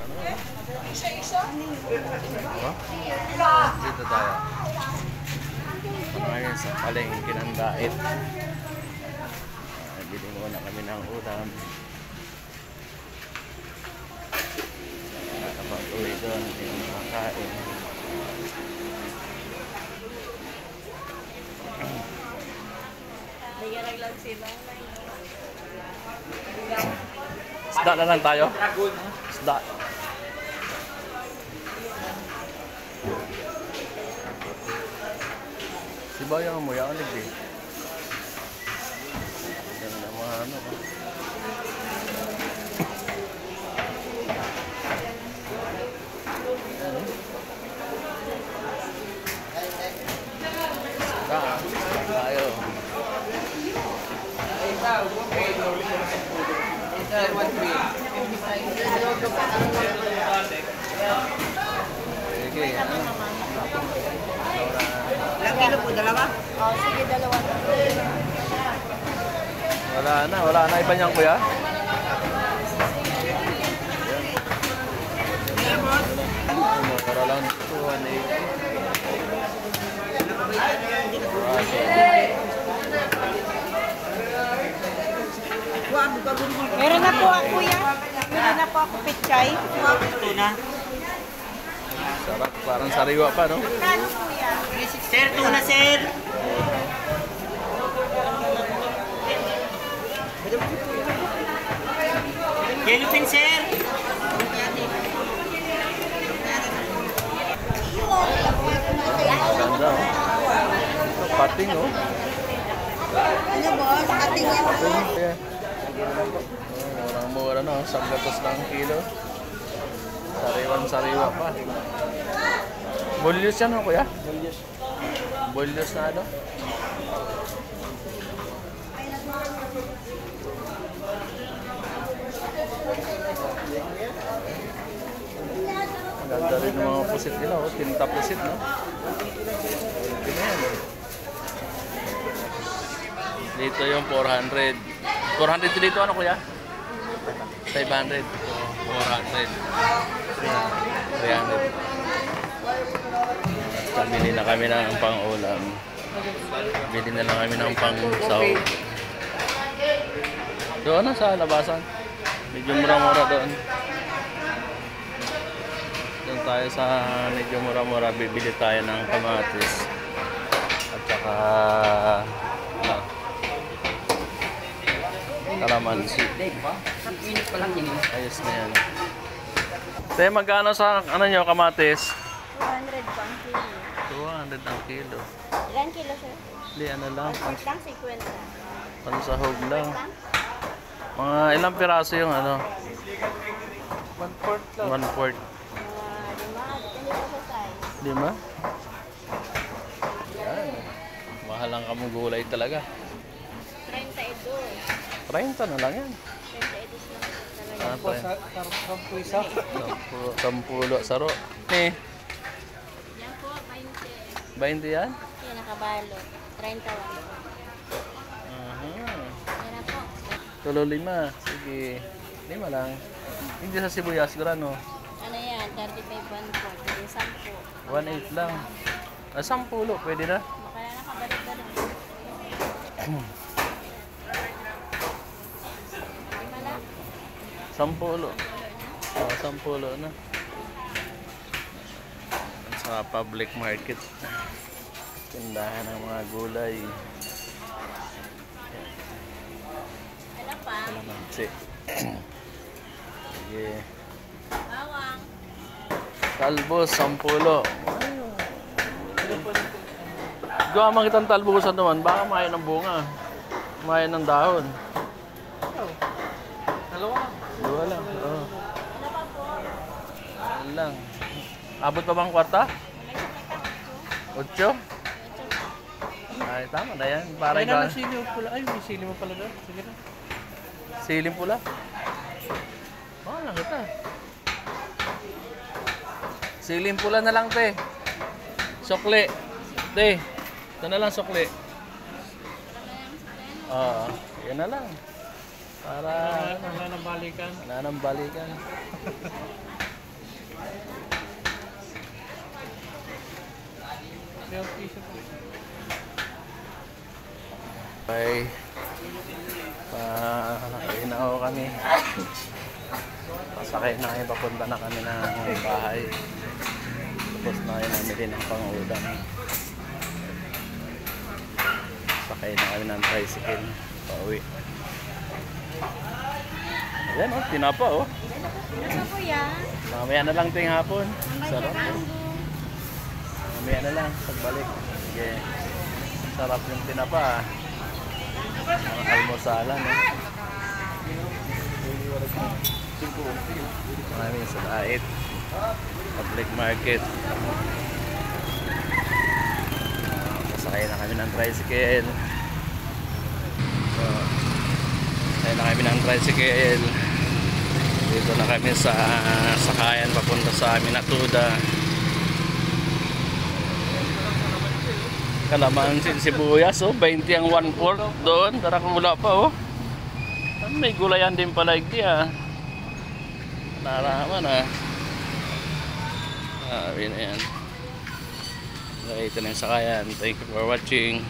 Oh? Dito tayo. Ngayon sa palengke ng Dait. Bili muna kami ng ulam. Kapag uwi doon, hindi makakain. Isda na lang tayo. Isda. Sibayang mo yan, ligdi. Yan ang mga ano. Tayo. Sige, ano? Ilang kilo po? Dalawa? Oh, sige, dalawa. Wala na. Iba niyang kuya? Para lang ito, 180. Meron na po ako yan. Meron na po ako pechay. Tuna. Sarap, parang sariwa pa, no? Kano po yan? Sir, tuna sir. Yellowfin sir. Ganda, oh. Pating, oh. Ano boss? Ating yan po. Yeah. Murang-mura, no? 100 lang kilo. Sariwan-sariwa pa. Bulyos yan, no, kuya? Bulyos na, ano? Ganda rin ng mga pusit nila, oh. Tinta pusit, no? Dito yung 400. 400 dito, ano, kuya? 500. 400. 300. Bili na kami ng pang-ulam. Bili na lang kami ng pang-sahog. Doon na sa labasan. Medyo mura-mura doon. Doon tayo sa medyo mura-mura. Bibili tayo ng kamatis. At saka kalamansi. Ayos na yan. Te, magkano sa ano nyo, kamatis? 200 po ang kilo. 200 ang kilo. Ilan kilo, sir? Hindi, ano lang. Pag lang, 50. Pansahog lang. Mga ilang piraso yung ano? 1/4 lang. 1/4. Lima. Depende po sa size. Lima? Yan. Mahal ang kamong gulay talaga. 32. 30 na lang yan. 32 lang po talaga. Sampu isa. Sampulo saro. Eh, Yan po, 20. 20 yan? Yan, nakabalo. 31 po. Yan na po. Tulo 5. Sige. 5 lang. Hindi sa sibuyas, grano. Ano yan? 35 po. Pwede 10. 1.8 lang. 10, pwede na. Makaya nakabalik na rin. Sampulo. Oh, 10 na. Sa public market. Tindahan ng mga gulay. Ano pa? Kalamansi. Sige. Bawang. Talbos, 10. Gawa makitang talbosan naman, baka mahay ng bunga. Mahay ng dahon. Dalawa. Dua lang. Oh. Ano pa po? Yan lang. Abot pa bang kwarta? 8? Ay, tama na yan. Para Ay, ikaw. naman sili mo pala. Ay, may sili mo pala doon. Sige na. Siling pula. Baka lang kita. Siling pula na lang, te. Sukli. Te. Ito na lang sukli. Oo. Yan na lang. Para Wala nang balikan. wala nang balikan. Okay. Nakahinaw kami. Pasakay na kami, papunta na kami ng bahay. Tapos na kayo namili ng pang-ulam. Sakay na kami ng tricycle. Pauwi. Ayan oh, tinapa oh. Ano kuya? Mamaya na lang ting hapon. May Sarap. karango. Mamaya na lang, pagbalik. Sige. Sarap yung tinapa ah. Mga almosalan eh. Maraming sa Lait Public Market. Sasakay na kami ng tricycle. Sasakay na kami ng tricycle. Dito na kami sa sakayan papunta sa Aminatuda. Kalamansin, sibuyas oh, 20 ang 1/4 doon, darakula pa oh. May gulayan din pala igdi ah. Naraman ah. Sabi na yan. Okay, ito na yung sakayan. Thank you for watching.